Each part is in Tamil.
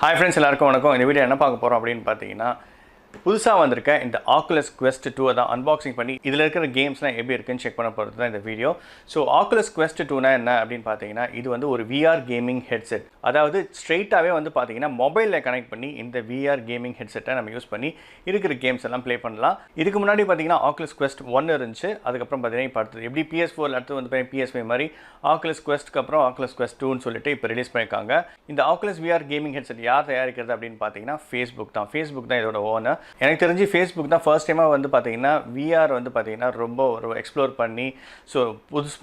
Hi friends, எல்லாருக்கும் வணக்கம். இந்த வீடியோ என்ன பார்க்க போறோம் அப்படினு பாத்தீங்கன்னா புதுசா வந்திருக்க இந்த Oculus Quest 2 தான் அன்பாக்சிங் பண்ணி இதுல இருக்கிற கேம்ஸ்லாம் எப்படி இருக்குன்னு செக் பண்ண போறது தான் இந்த வீடியோ. சோ Oculus Quest 2 னா என்ன அப்படினு பாத்தீங்கன்னா இது வந்து ஒரு VR கேமிங் ஹெட்செட். அதாவது ஸ்ட்ரைட்டாவே வந்து பாத்தீங்கன்னா மொபைல்ல கனெக்ட் பண்ணி இந்த VR கேமிங் ஹெட்செட்டை நம்ம யூஸ் பண்ணி இருக்கிற கேம்ஸ் எல்லாம் ப்ளே பண்ணலாம். இதுக்கு முன்னாடி பாத்தீங்கன்னா Oculus Quest 1 இருந்துச்சு. அதுக்கு அப்புறம் பாத்தீங்கன்னா இப்ப அடுத்து எப்படி PS4 ல அடுத்து வந்து PS5 மாதிரி Oculus Quest க்கு அப்புறம் Oculus Quest 2 னு சொல்லிட்டு இப்ப ரிலீஸ் பண்ணிருக்காங்க. இந்த Oculus VR கேமிங் ஹெட்செட் யார் தயாரிக்கிறது அப்படினு பாத்தீங்கன்னா Facebook தான். Facebook தான் இதோட ஓனர். எனக்கு தெரிஞ்சு Facebook தான் ஃபர்ஸ்ட் டைமா வந்து பாத்தீங்கன்னா VR வந்து பாத்தீங்கன்னா ரொம்ப ஒரு எக்ஸ்ப்ளோர் பண்ணி சோ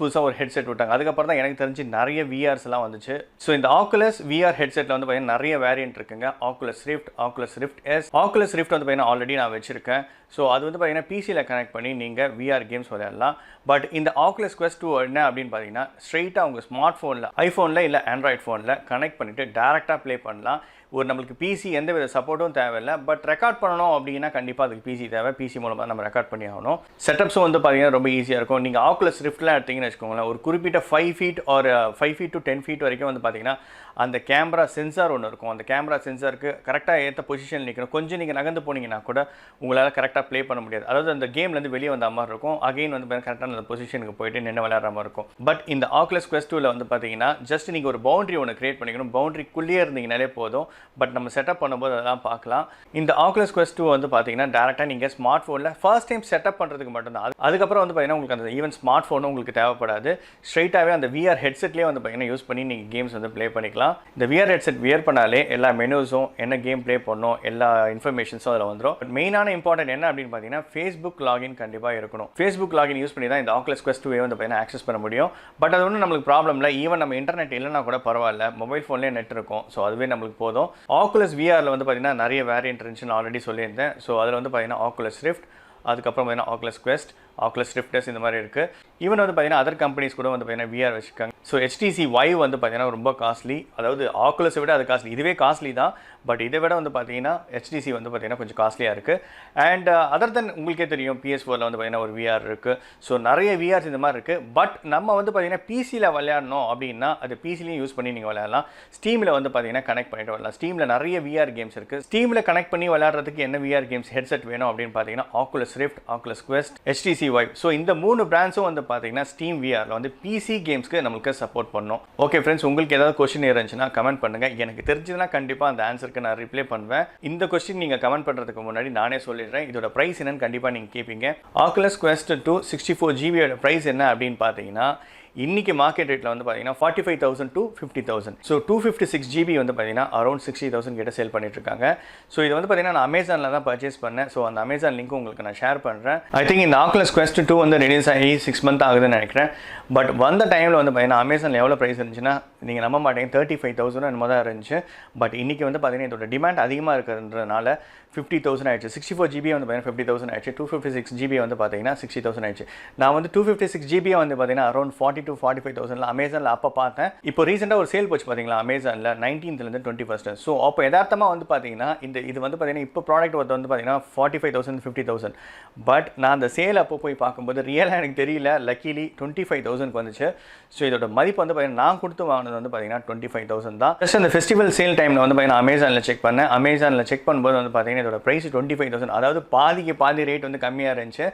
புதுசா ஒரு ஹெட்செட் விட்டாங்க. அதுக்கு அப்புறம் தான் எனக்கு தெரிஞ்சு நிறைய VRs எல்லாம் வந்துச்சு. சோ இந்த Oculus VR ஹெட்செட்ல வந்து பாத்தீங்கன்னா நிறைய வேரியன்ட் இருக்குங்க. Oculus Rift, Oculus Rift S, Oculus Rift வந்து பாத்தீங்கன்னா ஆல்ரெடி நான் வச்சிருக்கேன். சோ அது வந்து பாத்தீங்கன்னா PC ல கனெக்ட் பண்ணி நீங்க VR கேம்ஸ் விளையாடலாம். பட் இந்த Oculus Quest 2 என்ன அப்படினு பாத்தீங்கன்னா ஸ்ட்ரைட்டா உங்க ஸ்மார்ட் போன்ல ஐபோன்ல இல்ல Android போன்ல கனெக்ட் பண்ணிட்டு டைரக்ட்டா ப்ளே பண்ணலாம். ஒரு நமக்கு PC எந்த வித சப்போர்ட்டும் தேவையில்லை. பட் ரெக்கார்ட் பண்ணணும் அப்படின்னா கண்டிப்பா அதுக்கு PC தேவை. PC மூலமா நம்ம ரெக்கார்ட் பண்ணி ஆகணும். செட்டப்ஸும் வந்து பாத்தீங்கன்னா ரொம்ப ஈஸியா இருக்கும். நீங்க Oculus Riftலாம் எடுத்தீங்கன்னு வெச்சுக்கோங்களேன், ஒரு குறிப்பிட்ட 5 feet or 5 feet to 10 feet வரைக்கும் வந்து பாத்தீங்கன்னா அந்த கேமரா சென்சார் ஒன்று இருக்கும். அந்த கேமரா சென்சாருக்கு கரெக்டாக ஏற்ற பொசிஷனில் நிற்கணும். கொஞ்சம் நீங்கள் நகர்ந்து போனீங்கன்னா கூட உங்களால் கரெக்டாக ப்ளே பண்ண முடியாது. அதாவது அந்த கேம்லேருந்து வெளியே வந்த மாதிரி இருக்கும். அகைன் வந்து கரெக்டாக அந்த பொசிஷனுக்கு போயிட்டு நின்று விளையாடுற மாதிரி இருக்கும். பட் இந்த Oculus Quest 2ல வந்து பார்த்தீங்கன்னா ஜஸ்ட் நீங்கள் ஒரு பவுண்டரி ஒன்று கிரியேட் பண்ணிக்கணும். பவுண்டரிக்குள்ளேயே இருந்தீங்கனாலே போதும். பட் நம்ம செட்டப் பண்ணும்போது அதெல்லாம் பார்க்கலாம். இந்த Oculus Quest 2 வந்து பார்த்தீங்கன்னா டேரெக்டாக நீங்கள் ஸ்மார்ட் ஃபோனில் ஃபர்ஸ்ட் டைம் செட்டப் பண்ணுறதுக்கு மட்டும்தான். அதுக்கப்புறம் வந்து பார்த்தீங்கன்னா உங்களுக்கு அந்த ஈவன் ஸ்மார்ட் ஃபோனும் உங்களுக்கு தேவைப்படாது. ஸ்ட்ரைட்டாகவே அந்த VR ஹெட்செட்லேயே வந்து பார்த்தீங்கன்னா யூஸ் பண்ணி நீங்கள் கேம்ஸ் வந்து ப்ளே பண்ணிக்கலாம். இந்த VR ஹெட்செட் வியர் பண்ணாலே எல்லா மெனுஸும் என்ன கேம் ப்ளே பண்ணணும் எல்லா இன்ஃபர்மேஷன்ஸும் அதில் வந்துடும். பட் மெயினான இம்பார்ட்டன்ட் என்ன அப்படின்னு பார்த்தீங்கன்னா Facebook லாகின் கண்டிப்பாக இருக்கணும். Facebook லாகின் யூஸ் பண்ணி தான் இந்த Oculus Quest 2 வந்து பார்த்தீங்கன்னா ஆக்சஸ் பண்ண முடியும். பட் அது ஒன்றும் நம்மளுக்கு ப்ராப்ளம் இல்லை. ஈவன் நம்ம இன்டர்நெட் இல்லைனா கூட பரவாயில்ல, மொபைல் ஃபோன்லேயே நெட் இருக்கும். ஸோ அதுவே நம்மளுக்கு போதும். Oculus VRல வந்து பார்த்தீங்கன்னா நிறைய வேரியன்ட் இருந்துச்சுன்னு ஆல்ரெடி சொல்லியிருந்தேன். ஸோ அதில் வந்து பார்த்தீங்கன்னா Oculus Rift, அதுக்கப்புறம் பார்த்தீங்கன்னா Oculus Quest, Oculus Rift S இந்த மாதிரி இருக்குது. ஈவன் வந்து பார்த்தீங்கன்னா அதர் கம்பெனிஸ் கூட வந்து பார்த்தீங்கன்னா VR வச்சுருக்காங்க. ஸோ HTC Vive வந்து பார்த்தீங்கன்னா ரொம்ப காஸ்ட்லி. அதாவது Oculus விட அது காஸ்ட்லி. இதுவே காஸ்ட்லி தான். பட் இதை விட வந்து பார்த்தீங்கன்னா HTC வந்து பார்த்தீங்கன்னா கொஞ்சம் காஸ்ட்லியாக இருக்குது. அண்ட் அதர் தென் உங்களுக்கே தெரியும் PS4ல வந்து பார்த்தீங்கன்னா ஒரு VR இருக்குது. ஸோ நிறைய VRs இந்த மாதிரி இருக்குது. பட் நம்ம வந்து பார்த்தீங்கன்னா PCயில் விளையாடணும் அப்படின்னா அது PCலையும் யூஸ் பண்ணி நீங்கள் விளையாடலாம். ஸ்டீமில் வந்து பார்த்தீங்கன்னா கனெக்ட் பண்ணிட்டு விளையாடலாம். ஸ்டீமில் நிறைய VR கேம்ஸ் இருக்குது. ஸ்டீமில் கனெக்ட் பண்ணி விளையாடுறதுக்கு என்ன VR கேம்ஸ் ஹெட்செட் வேணும் அப்படின்னு பார்த்தீங்கன்னா Oculus Rift, Oculus Quest, HTC Vive. So இந்த 3 பிராண்ட்ஸும் வந்து பார்த்தீங்கன்னா ஸ்டீம் VRல வந்து PC கேம்ஸ்க்கு நம்மளுக்கு சப்போர்ட் பண்ணும். ஓகே ஃப்ரெண்ட்ஸ், உங்களுக்கு ஏதாவது கொஸ்டின் இருந்துச்சுன்னா கமெண்ட் பண்ணுங்க. எனக்கு தெரிஞ்சதுன்னா கண்டிப்பாக அந்த ஆன்சருக்கு நான் ரிப்ளை பண்ணுவேன். இந்த கொஸ்டின் நீங்கள் கமெண்ட் பண்ணுறதுக்கு முன்னாடி நானே சொல்லிடுறேன். இதோட ப்ரைஸ் என்னன்னு கண்டிப்பாக நீங்கள் கேட்பீங்க. Oculus Quest 2 64GB ப்ரைஸ் என்ன அப்படின்னு பார்த்தீங்கன்னா இன்னைக்கு மார்க்கெட் ரேட்டில் வந்து பார்த்தீங்கன்னா 45,000 to 50,000. ஸோ 256GB வந்து பார்த்தீங்கன்னா அரௌண்ட் 60,000 கிட்ட சேல் பண்ணிட்டு இருக்காங்க. ஸோ இது வந்து பார்த்தீங்கன்னா நான் அமேசானில் தான் பர்ச்சேஸ் பண்ணேன். ஸோ அந்த அமேசான் லிங்க் உங்களுக்கு நான் ஷேர் பண்ணுறேன். ஐ திங்க் இந்த Oculus Quest 2 வந்து ரிலீஸ் ஆகி 6 months ஆகுதுன்னு நினைக்கிறேன். பட் வந்த டைமில் வந்து பார்த்தீங்கன்னா அமேசானில் எவ்வளோ ப்ரைஸ் இருந்துச்சுன்னா நீங்கள் நம்ப மாட்டீங்க, 35,000 என்னமோ தான் இருந்துச்சு. பட் இன்றைக்கி வந்து பார்த்தீங்கன்னா இதோட டிமாண்ட் அதிகமாக இருக்கிறதுனால 50,000 ஆயிடுச்சு. 64GB வந்து பார்த்தீங்கன்னா 50,000 ஆயிடுச்சு. 256GB வந்து பார்த்தீங்கன்னா 60,000 ஆயிடுச்சு. நான் வந்து 256GB வந்து பார்த்தீங்கன்னா அரௌண்ட் 40,000 to 45,000 அமேசானில் அப்போ பார்த்தேன். இப்போ ரீசெண்டாக ஒரு சேல் போச்சு பார்த்தீங்களா அமேசானில் 19th to 21st. ஸோ அப்போ யதார்த்தமாக வந்து பார்த்தீங்கன்னா இது வந்து பார்த்தீங்கன்னா இப்போ ப்ராடக்ட் வந்து பார்த்தீங்கன்னா 45,000 50,000. பட் நான் அந்த சேல் அப்போ போய் பார்க்கும்போது ரியலாக எனக்கு தெரியல, லக்கிலி 25,000க்கு வந்துச்சு. ஸோ இதோட மதிப்பு வந்து பார்த்தீங்கன்னா நான் கொடுத்து வாங்கினது வந்து பார்த்தீங்கன்னா 25,000 தான். ஜஸ்ட் அந்த ஃபெஸ்டிவல் சேல் டைமில் வந்து பார்த்தீங்கன்னா அமேசானில் செக் பண்ணேன். அமேசானில் செக் பண்ணும்போது வந்து பார்த்தீங்கன்னா இதோட ப்ரைஸ் 25,000. அதாவது பாதி ரேட் வந்து கம்மியாக இருந்துச்சு.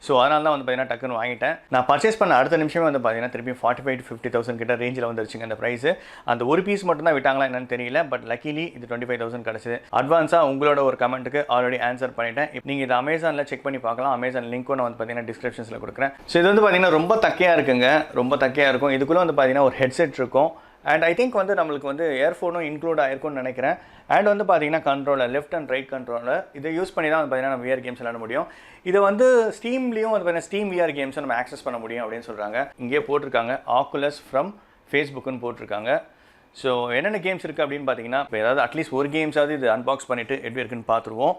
ஸோ அதனால தான் வந்து பார்த்தீங்கன்னா டக்குன்னு வாங்கிட்டேன். நான் பர்ச்சேஸ் பண்ண அடுத்த நிமிஷமே வந்து பார்த்தீங்கன்னா திருப்பி 45,000 to 50,000 கிட்ட ரேஞ்சில் வந்துருச்சுங்க அந்த ப்ரைஸ். அந்த ஒரு பீஸ் மட்டும் தான் விட்டாங்களா என்னன்னு தெரியல. பட் லக்கிலி இது 25,000 கிடச்சிது. அட்வான்ஸாக உங்களோட ஒரு கமெண்ட்டுக்கு ஆல்ரெடி ஆன்சர் பண்ணிட்டேன். நீங்கள் இதை அமேசானில் செக் பண்ணி பார்க்கலாம். அமேசான் லிங்க்கும் நான் வந்து பார்த்தீங்கன்னா டிஸ்கிரிப்ஷன்ஸில் கொடுக்குறேன். ஸோ இது வந்து பார்த்தீங்கன்னா ரொம்ப தக்கையாக இருக்குங்க, ரொம்ப தக்கையாக இருக்கும். இதுக்குள்ளே வந்து பார்த்தீங்கன்னா ஒரு ஹெட்செட் இருக்கும். அண்ட் ஐ திங்க் வந்து நம்மளுக்கு வந்து இயர்ஃபோனும் இன்க்ளூட் ஆயிருக்கும்னு நினைக்கிறேன். அண்ட் வந்து பார்த்தீங்கன்னா controller, left and right controller, இதை யூஸ் பண்ணி தான் வந்து பார்த்தீங்கன்னா நம்ம VR கேம்ஸ் விளையாட முடியும். இதை வந்து ஸ்டீம்லேயும் வந்து பார்த்தீங்கன்னா ஸ்டீம் VR கேம்ஸை நம்ம ஆக்சஸ் பண்ண முடியும் அப்படின்னு சொல்கிறாங்க. இங்கேயே போட்டிருக்காங்க Oculus from Facebookன்னு போட்டிருக்காங்க. ஸோ என்னென்ன கேம்ஸ் இருக்குது அப்படின்னு பார்த்தீங்கன்னா இப்போ ஏதாவது அட்லீஸ்ட் ஒரு கேம்ஸாவது இது அன்பாக்ஸ் பண்ணிவிட்டு எப்படி இருக்குன்னு பார்த்துருவோம்.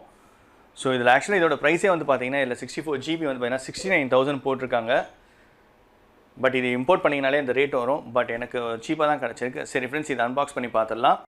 ஸோ இதில் ஆக்சுவலாக இதோட ப்ரைஸே வந்து பார்த்தீங்கன்னா இதில் 64GB வந்து பார்த்தீங்கன்னா 69,000 போட்டிருக்காங்க. பட் இது இம்போர்ட் பண்ணிங்கனாலே இந்த ரேட் வரும். பட் எனக்கு சீப்பாக தான் கிடச்சிருக்கு. சரி ஃப்ரெண்ட்ஸ், இதை அன்பாக்ஸ் பண்ணி பார்த்துடலாம்.